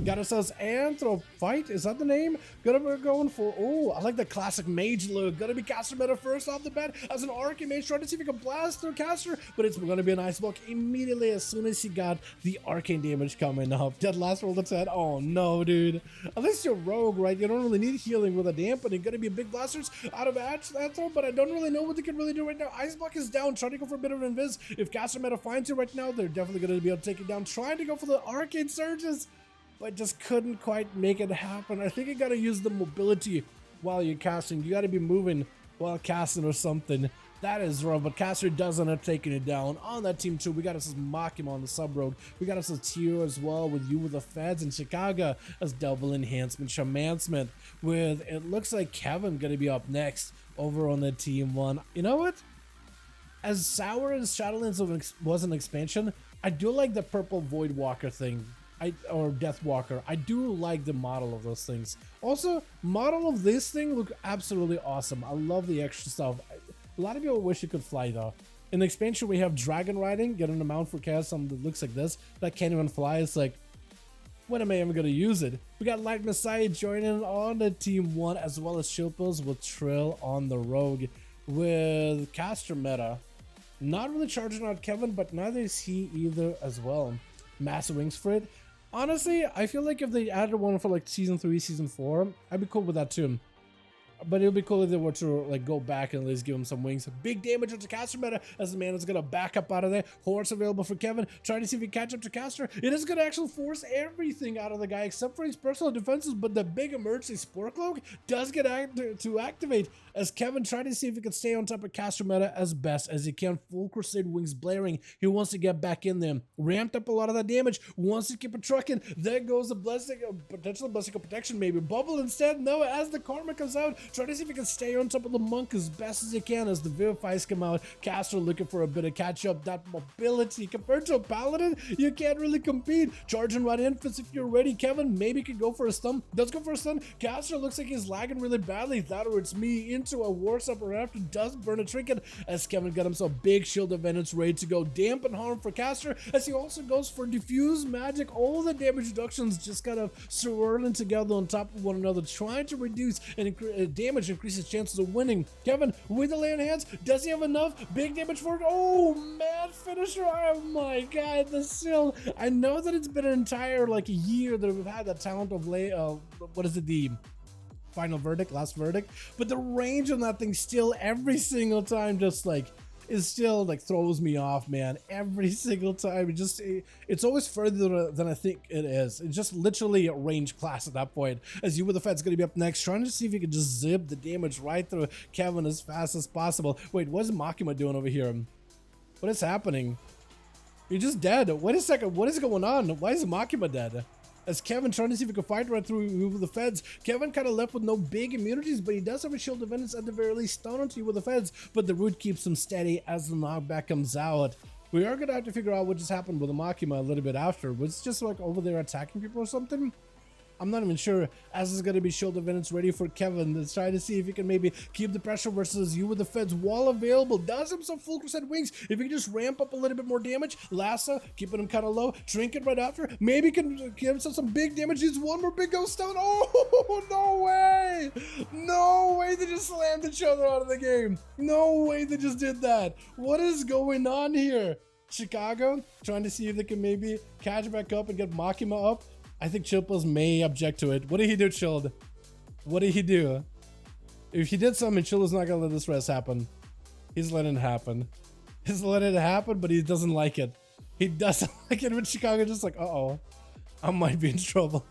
got ourselves Anthrophyte, is that the name? Gonna be going for, oh, I like the classic mage look. Gonna be caster meta first off the bat as an arcane mage, trying to see if he can blast through caster, but it's gonna be an ice block immediately as soon as he got the arcane damage coming up. Dead last roll that's head. Oh no, dude. At least you're rogue, right? You don't really need healing with a dampening. Gonna be big blasters out of Anthro, but I don't really know what they can really do right now. Ice block is down, trying to go for a bit of invis. If caster meta finds it right now, they're definitely gonna be able to take it down. Trying to go for the arcane surges, but just couldn't quite make it happen. I think you gotta use the mobility while you're casting. You gotta be moving while casting or something. That is rough, but caster does end up taking it down. On that team too, we got us MAYHEM on the sub rogue. We got us a tier as well with you with the feds in Chicago as double enhancement, shamancement. With it looks like Kevin gonna be up next over on the team one. You know what? As sour as Shadowlands was an expansion, I do like the purple Void Walker thing. Or Death Walker. I do like the model of those things. Also, model of this thing look absolutely awesome. I love the extra stuff. A lot of people wish you could fly though. In the expansion, we have dragon riding, getting a mount for chaos, something that looks like this, that can't even fly. It's like, when am I ever gonna use it? We got Light Messiah joining on the team one, as well as Shilpos with Trill on the rogue. With caster meta, not really charging out Kevin, but neither is he either as well. Massive wings for it. Honestly, I feel like if they added one for like season 3, season 4, I'd be cool with that too. But it would be cool if they were to like go back and at least give him some wings. Big damage into caster meta as the man is gonna back up out of there. Horse available for Kevin, trying to see if he can catch up to caster. It is gonna actually force everything out of the guy except for his personal defenses, but the big emergency spore cloak does get to activate as Kevin trying to see if he can stay on top of caster meta as best as he can. Full crusade wings blaring. He wants to get back in there. Ramped up a lot of that damage, wants to keep it trucking. There goes the blessing, potential blessing of protection maybe. Bubble instead, no, as the karma comes out. Try to see if he can stay on top of the monk as best as he can as the Vivifies come out. Caster looking for a bit of catch up. That mobility compared to a paladin, you can't really compete. Charging right in, if you're ready. Kevin maybe could go for a stun. Does go for a stun. Caster looks like he's lagging really badly. That or it's me into a war supper after. Does burn a trinket as Kevin got himself big shield of Vengeance ready to go. Dampen harm for Caster as he also goes for diffuse magic. All the damage reductions just kind of swirling together on top of one another, trying to reduce and damage increases chances of winning. Kevin with the lay on hands, does he have enough? Big damage for it. Oh, mad finisher. Oh my god, the seal. I know that it's been an entire like a year that we've had that talent of what is it, the final verdict, last verdict, but the range on that thing still every single time just like is still like throws me off, man. Every single time, it's always further than I think it is. It's just literally a range class at that point. As you with the Fed's gonna be up next, trying to see if you can just zip the damage right through Kevin as fast as possible. Wait, what is MAYHEM doing over here? What is happening? You're just dead. Wait a second, what is going on? Why is MAYHEM dead? As Kevin trying to see if he can fight right through the feds. Kevin kind of left with no big immunities, but he does have a shield of Vengeance at the very least. Stun onto you with the feds, but the root keeps him steady as the knockback comes out. We are gonna have to figure out what just happened with the MAYHEM a little bit after. Was it just like over there attacking people or something? I'm not even sure, as is going to be shield of Vengeance ready for Kevin to try to see if he can maybe keep the pressure versus you with the feds while available. Does him some full crusade wings. If he can just ramp up a little bit more damage. Lasso, keeping him kind of low. Trinket right after. Maybe can give himself some big damage. Needs one more big ghost stone. Oh, no way. No way they just slammed each other out of the game. No way they just did that. What is going on here? Chicago trying to see if they can maybe catch back up and get MAYHEM up. I think Chilpos may object to it. What did he do, Chilled? What did he do? If he did something, Chill's not gonna let this rest happen. He's letting it happen. He's letting it happen, but he doesn't like it. He doesn't like it when Chicago just like, uh-oh, I might be in trouble.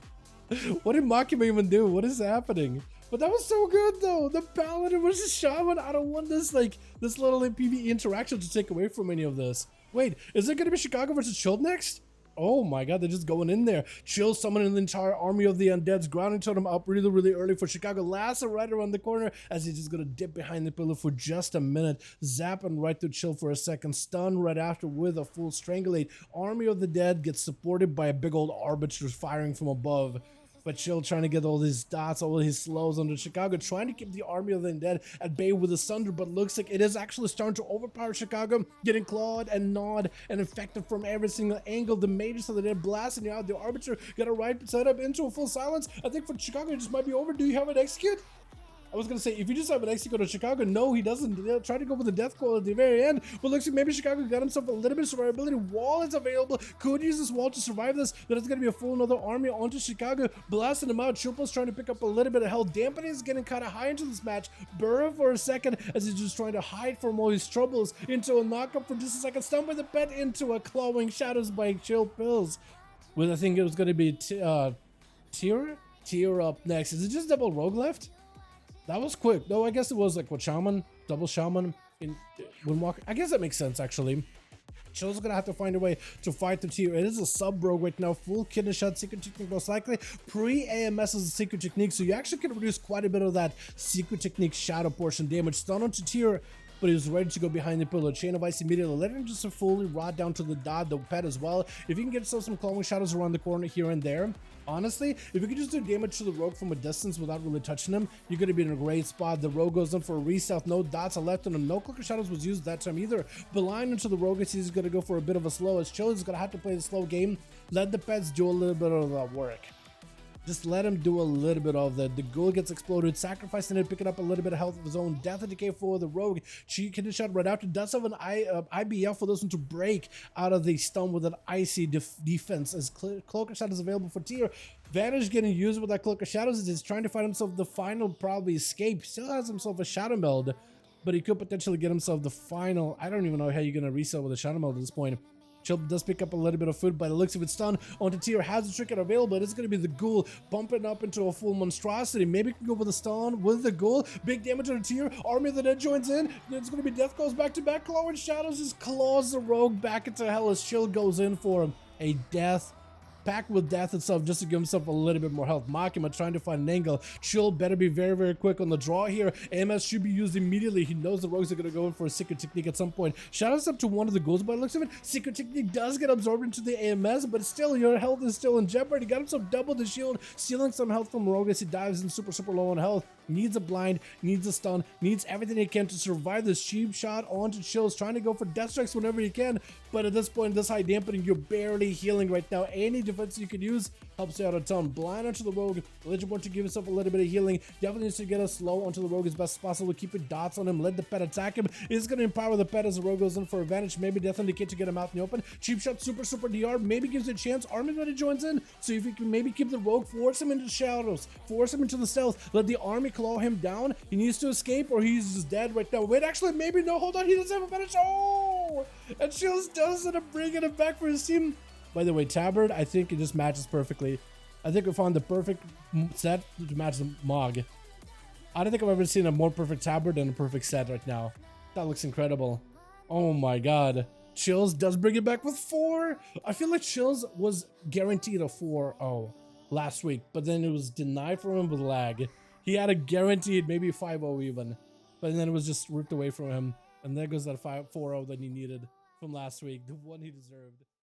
What did MAYHEM even do? What is happening? But that was so good though. The Paladin versus Shaman. I don't want this this little PvE interaction to take away from any of this. Wait, is it gonna be Chicago versus Chilled next? Oh my god, they're just going in there. Chill summoning the entire army of the undeads, grounding totem up really early for Chicago. Lasso right around the corner as he's just gonna dip behind the pillar for just a minute. Zapping right through Chill for a second. Stun right after with a full strangulate. Army of the dead gets supported by a big old arbiter firing from above. but Chill trying to get all these dots, all these slows under Chicago, trying to keep the army of the undead at bay with the Sunder, but looks like it is actually starting to overpower Chicago, getting clawed and gnawed and infected from every single angle. The mages of the dead blasting you out. The Arbiter got a right set up into a full silence. I think for Chicago, it just might be over. Do you have an execute? I was gonna say, if you just have an execute on Chicago, no, he doesn't. They'll try to go for the death call at the very end, but looks like maybe Chicago got himself a little bit of survivability. Wall is available, could use this wall to survive this, but it's gonna be a full another army onto Chicago, blasting him out. Chilpo's trying to pick up a little bit of health. Dampening is getting kind of high into this match. Burrow for a second as he's just trying to hide from all his troubles into a knockup for just a second. Stunned by the pet into a clawing shadows by Chill Pills. Well, I think it was gonna be Tier up next. Is it just double rogue left? That was quick. No, I guess it was like what, Shaman, double Shaman in Windwalker. I guess that makes sense actually. Chill's gonna have to find a way to fight the tier. It is a sub rogue right now, full kidney shot, secret technique most likely. Pre-AMS is a secret technique, so you actually can reduce quite a bit of that secret technique shadow portion damage. Stun onto tier, but he was ready to go behind the pillar. Chain of Ice immediately, let him just fully rot down to the dot, the pet as well. If you can get yourself some clawing shadows around the corner here and there, honestly, if you can just do damage to the rogue from a distance without really touching him, you're going to be in a great spot. The rogue goes in for a reset. No dots are left on him. No clicker shadows was used that time either. Blind into the rogue, he's going to go for a bit of a slow. As Chill is going to have to play the slow game. Let the pets do a little bit of the work. Just let him do a little bit of that. The ghoul gets exploded, sacrificing it, picking up a little bit of health of his own. Death and decay for the rogue. She can shot right out. Does have an IBF for this one to break out of the stun with an icy defense. As Cloak of Shadows is available for tier. Vanish getting used with that Cloak of Shadows. He's trying to find himself the final probably escape. Still has himself a Shadow Meld, but he could potentially get himself the final. I don't even know how you're going to resell with a Shadow Meld at this point. Chill does pick up a little bit of food by the looks of it. Stun onto tier, has a trinket available. It's going to be the ghoul bumping up into a full monstrosity. Maybe can go with a stun with the ghoul. Big damage on the tier. Army of the Dead joins in. It's going to be death calls back to back. Claw and Shadows just claws the rogue back into hell as Chill goes in for him. A death packed with death itself just to give himself a little bit more health. Makima trying to find an angle. Chill better be very, very quick on the draw here. AMS should be used immediately. He knows the rogues are going to go in for a secret technique at some point. Shadows up to one of the ghouls by the looks of it. Secret technique does get absorbed into the AMS, but still, your health is still in jeopardy. Got himself double the shield, stealing some health from rogue as he dives in super, super low on health. Needs a blind, needs a stun, needs everything he can to survive this cheap shot onto Chills, trying to go for death strikes whenever he can. But at this point, this high dampening, you're barely healing right now. Any defense you can use helps you out a ton. Blind onto the rogue, eligible to give himself a little bit of healing. Definitely needs to get a slow onto the rogue as best as possible. Keeping dots on him, let the pet attack him. Is going to empower the pet as the rogue goes in for advantage. Maybe Death Indicate to get him out in the open. Cheap shot, super, super DR, maybe gives it a chance. Army Ready joins in, so if you can maybe keep the rogue, force him into the shadows, force him into the stealth, let the army claw him down. He needs to escape or he's just dead right now. Wait, actually, maybe no, hold on, he doesn't have a advantage. Oh! And Chills does it and bringing it back for his team. By the way, Tabard, I think it just matches perfectly. I think we found the perfect set to match the Mog. I don't think I've ever seen a more perfect Tabard than a perfect set right now. That looks incredible. Oh my god. Chills does bring it back with 4. I feel like Chills was guaranteed a 4-0 last week, but then it was denied from him with lag. He had a guaranteed maybe 5-0 even, but then it was just ripped away from him. And there goes that 4-0 that he needed from last week, the one he deserved.